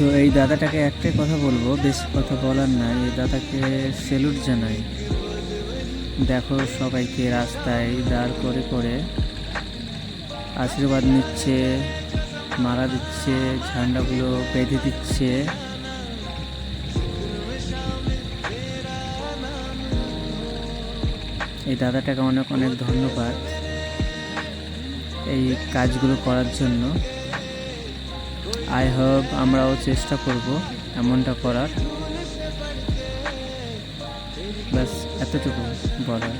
তো এই দাদাটাকে একটাই কথা বলবো, বেশি কথা বলার নাই, এই দাদাকে স্যালুট জানাই। দেখো সবাইকে রাস্তায় দাঁড় করে করে আশীর্বাদ নিচ্ছে, মালা দিচ্ছে, ঝান্ডাগুলো বেঁধে দিচ্ছে। এই দাদাটাকে অনেক অনেক ধন্যবাদ এই কাজগুলো করার জন্য। আই হোপ আমরাও চেষ্টা করব এমনটা করার। ব্যাস এতটুকু বলার।